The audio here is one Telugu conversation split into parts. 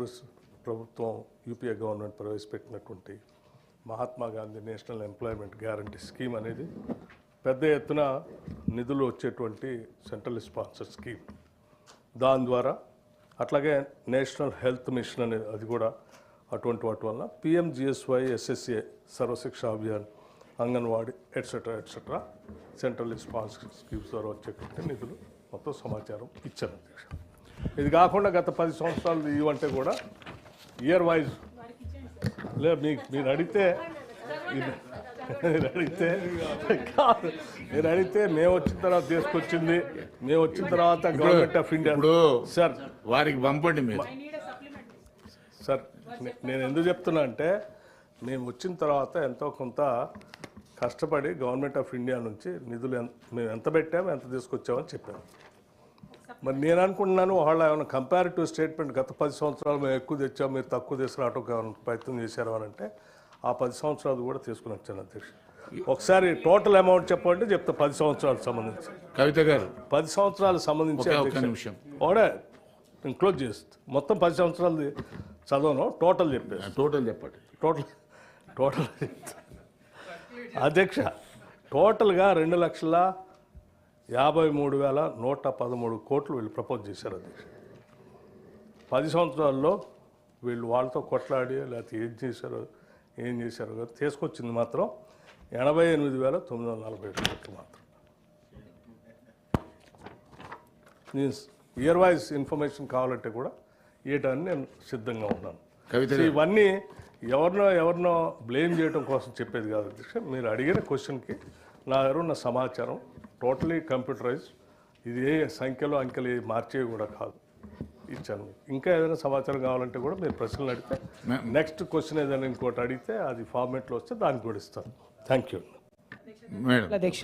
కాంగ్రెస్ ప్రభుత్వం యూపీఏ గవర్నమెంట్ ప్రవేశపెట్టినటువంటి Mahatma Gandhi national employment guarantee scheme అనేది పెద్ద ఎత్తున నిధులు వచ్చేటువంటి సెంట్రల్ స్పాన్సర్ స్కీమ్. దాని ద్వారా అట్లాగే నేషనల్ హెల్త్ మిషన్ అనేది అది కూడా అటువంటి వాటి వల్ల PMGSY, SSA, Sarva Shiksha Abhiyan, anganwadi etcetera central sponsor schemes ద్వారా వచ్చేటువంటి నిధులు మొత్తం సమాచారం ఇచ్చారు అధ్యక్ష. ఇది కాకుండా గత 10 సంవత్సరాలు ఇవ్వంటే కూడా ఇయర్ వైజ్ లేదు. మీరు అడిగితే మేము వచ్చిన తర్వాత తీసుకొచ్చింది, మేము వచ్చిన తర్వాత గవర్నమెంట్ ఆఫ్ ఇండియా సార్ వారికి పంపండి మీరు. సార్ నేను ఎందుకు చెప్తున్నా అంటే మేము వచ్చిన తర్వాత ఎంతో కొంత కష్టపడి గవర్నమెంట్ ఆఫ్ ఇండియా నుంచి నిధులు మేము ఎంత పెట్టాము, ఎంత తీసుకొచ్చామని చెప్పాము. మరి నేను అనుకుంటున్నాను వాళ్ళ ఏమైనా కంపారిటివ్ స్టేట్మెంట్ గత 10 సంవత్సరాలు మేము ఎక్కువ తెచ్చాము, మీరు తక్కువ తీసుకురావటం ప్రయత్నం చేశారు అని అంటే ఆ 10 సంవత్సరాలు కూడా తీసుకుని వచ్చాను అధ్యక్ష. ఒకసారి టోటల్ అమౌంట్ చెప్పండి చెప్తా. 10 సంవత్సరాలకు సంబంధించి కవిత గారు 10 సంవత్సరాలకు సంబంధించి నిమిషం ఓడే నేను క్లోజ్ చేస్తా. మొత్తం 10 సంవత్సరాలు చదవను, టోటల్ చెప్పేసి టోటల్ చెప్పండి. టోటల్ అధ్యక్ష టోటల్గా 2,53,113 కోట్లు వీళ్ళు ప్రపోజ్ చేశారు అధ్యక్ష. 10 సంవత్సరాల్లో వీళ్ళు వాళ్ళతో కొట్లాడి లేకపోతే ఏం చేశారు కదా తీసుకొచ్చింది మాత్రం 88,947 కోట్లు మాత్రం. నేను ఇయర్ వైజ్ ఇన్ఫర్మేషన్ కావాలంటే కూడా ఇవ్వటాన్ని నేను సిద్ధంగా ఉన్నాను. ఇవన్నీ ఎవరినో బ్లేమ్ చేయడం కోసం చెప్పేది కాదు అధ్యక్ష. మీరు అడిగిన క్వశ్చన్కి నా దగ్గర ఉన్న సమాచారం టోటలీ కంప్యూటరైజ్. ఇది ఏ సంఖ్యలో అంకెలు మార్చేవి కూడా కాదు, ఇచ్చాను. ఇంకా ఏదైనా సమాచారం కావాలంటే కూడా మీరు ప్రశ్నలు అడిగితే నెక్స్ట్ క్వశ్చన్ ఏదైనా ఇంకోటి అడిగితే అది ఫార్మేట్లో వస్తే దానికి కూడా ఇస్తాను. థ్యాంక్ యూ అధ్యక్ష.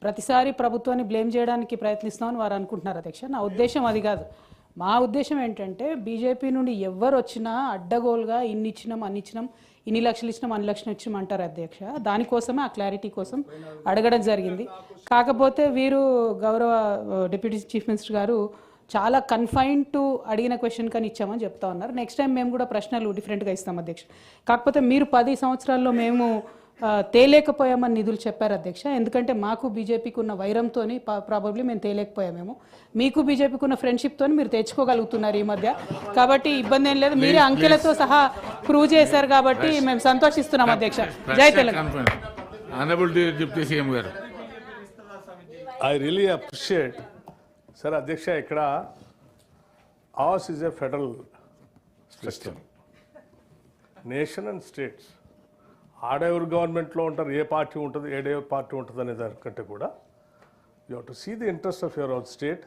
ప్రతిసారి ప్రభుత్వాన్ని బ్లేమ్ చేయడానికి ప్రయత్నిస్తామని వారు అనుకుంటున్నారు అధ్యక్ష. నా ఉద్దేశం అది కాదు. మా ఉద్దేశం ఏంటంటే బీజేపీ నుండి ఎవరు వచ్చినా అడ్డగోలుగా ఇన్ని ఇచ్చినాం, అన్ని ఇచ్చినాం, ఇన్ని లక్షలు ఇచ్చినాం, అన్ని లక్షలు ఇచ్చినాం అంటారు అధ్యక్ష. దానికోసమే ఆ క్లారిటీ కోసం అడగడం జరిగింది. కాకపోతే వీరు గౌరవ డిప్యూటీ చీఫ్ మినిస్టర్ గారు చాలా కన్ఫైన్ టు అడిగిన క్వశ్చన్ కానీ ఇచ్చామని చెప్తా ఉన్నారు. నెక్స్ట్ టైం మేము కూడా ప్రశ్నలు డిఫరెంట్గా ఇస్తాం అధ్యక్ష. కాకపోతే మీరు 10 సంవత్సరాల్లో మేము తేలేకపోయామని నిధులు చెప్పారు అధ్యక్ష. ఎందుకంటే మాకు బీజేపీకి ఉన్న వైరంతో ప్రాబబ్లీ మేము తేలేకపోయామేమో. మీకు బీజేపీకి ఉన్న ఫ్రెండ్షిప్తో మీరు తెచ్చుకోగలుగుతున్నారు ఈ మధ్య. కాబట్టి ఇబ్బంది ఏం లేదు. మీరే అంకెలతో సహా ప్రూవ్ చేశారు కాబట్టి మేము సంతోషిస్తున్నాం అధ్యక్ష. జై Telangana. I really appreciate sir అధ్యక్ష. ఇక్కడ ours is a federal system, nation and states. ఆడెవరు గవర్నమెంట్లో ఉంటారు, ఏ పార్టీ ఉంటుంది, ఏడే పార్టీ ఉంటుంది అనే దానికంటే కూడా you have to see the interest of your own state.